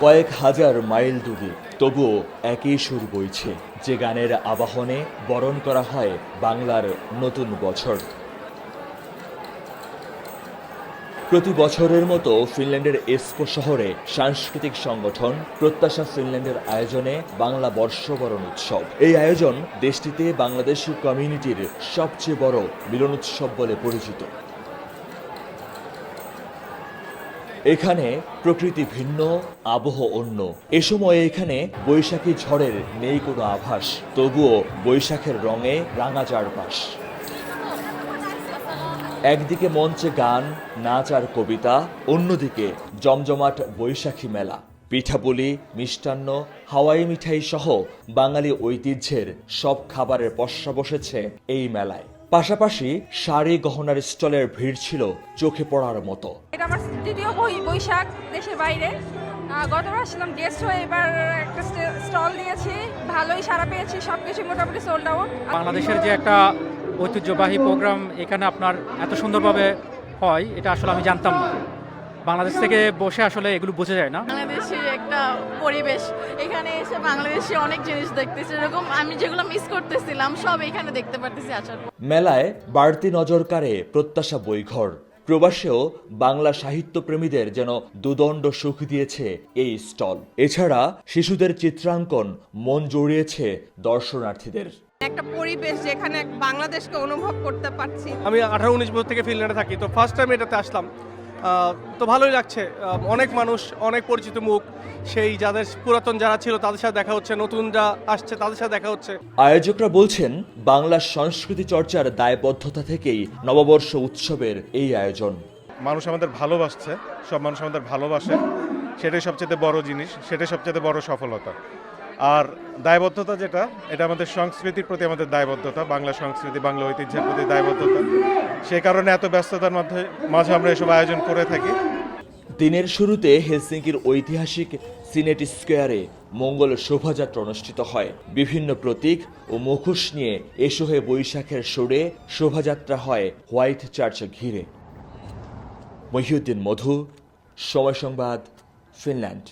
কয়েক হাজার মাইল দূরে তবুও একই সুর বইছে, যে গানের আবাহনে বরণ করা হয় বাংলার নতুন বছর। প্রতি বছরের মতো ফিনল্যান্ডের এসপো শহরে সাংস্কৃতিক সংগঠন প্রত্যাশা ফিনল্যান্ডের আয়োজনে বাংলা বর্ষবরণ উৎসব। এই আয়োজন দেশটিতে বাংলাদেশি কমিউনিটির সবচেয়ে বড় মিলন উৎসব বলে পরিচিত। এখানে প্রকৃতি ভিন্ন, আবহ অন্য। এ সময় এখানে বৈশাখী ঝড়ের নেই কোনো আভাস, তবুও বৈশাখের রঙে রাঙা চারপাশ। একদিকে মঞ্চে গান, নাচ আর কবিতা, অন্যদিকে জমজমাট বৈশাখী মেলা। পিঠাপুলি, মিষ্টান্ন, হাওয়াই মিঠাই সহ বাঙালি ঐতিহ্যের সব খাবারের পসরা বসেছে এই মেলায়। পাশাপাশি শাড়ি গহনার স্টলের ভিড় ছিল চোখে পড়ার মতো। এটা আমার দ্বিতীয় বৈশাখ দেশের বাইরে। গতবার আসলাম গেস্ট হয়ে, এবার একটা স্টল দিয়েছি, ভালোই সাড়া পেয়েছি, সবকিছু মোটামুটি সোল্ড আউট। বাংলাদেশের যে একটা ঐতিহ্যবাহী প্রোগ্রাম এখানে আপনার এত সুন্দরভাবে হয়, এটা আসলে আমি জানতাম না। বাংলাদেশ থেকে বসে আসলে এগুলো বোঝা যায় না। বাংলাদেশের একটা পরিবেশ, এখানে এসে বাংলাদেশে অনেক জিনিস দেখতেছি, এরকম আমি যেগুলো মিস করতেছিলাম সব এখানে দেখতে পারতেছি আসার পর। মেলায় বাড়তি নজর কাড়ে প্রত্যাশা বইঘর। প্রবাসেও বাংলা সাহিত্যপ্রেমীদের যেন দুদণ্ড সুখ দিয়েছে এই স্টল। এছাড়া শিশুদের চিত্রাঙ্কন মন জড়িয়েছে দর্শনার্থীদের। একটা পরিবেশ যেখানে বাংলাদেশকে অনুভব করতে পারছি। আমি 18-19 বছর থেকে ফিনল্যান্ডে থাকি, তো ফার্স্ট টাইম এটাতে আসলাম, তো ভালোই লাগছে। অনেক মানুষ, অনেক পরিচিত মুখ, সেই যাদের পুরাতন যারা ছিল তাদের সাথে দেখা হচ্ছে, নতুনরা আসছে তাদের সাথে দেখা হচ্ছে। আয়োজকরা বলছেন, বাংলা সংস্কৃতি চর্চার দায়বদ্ধতা থেকেই নববর্ষ উৎসবের এই আয়োজন। মানুষ আমাদের ভালোবাসছে, সব মানুষ আমাদের ভালোবাসে, সেটাই সবচেয়ে বড় জিনিস, সেটাই সবচেয়ে বড় সফলতা। আর দায়বদ্ধতা যেটা, এটা আমাদের সংস্কৃতির প্রতি আমাদের দায়বদ্ধতা, বাংলা সংস্কৃতি, বাংলা ঐতিহ্যের প্রতি দায়বদ্ধতা। সেই কারণে এত ব্যস্ততার মাঝে আমরা এসব আয়োজন করে থাকি। দিনের শুরুতে হেলসিঙ্কির ঐতিহাসিক সিনেট স্কোয়ারে মঙ্গল শোভাযাত্রা অনুষ্ঠিত হয়। বিভিন্ন প্রতীক ও মুখোশ নিয়ে এসো হে বৈশাখের সুরে শোভাযাত্রা হয় হোয়াইট চার্চ ঘিরে। মহিউদ্দিন মধু, সময় সংবাদ, ফিনল্যান্ড।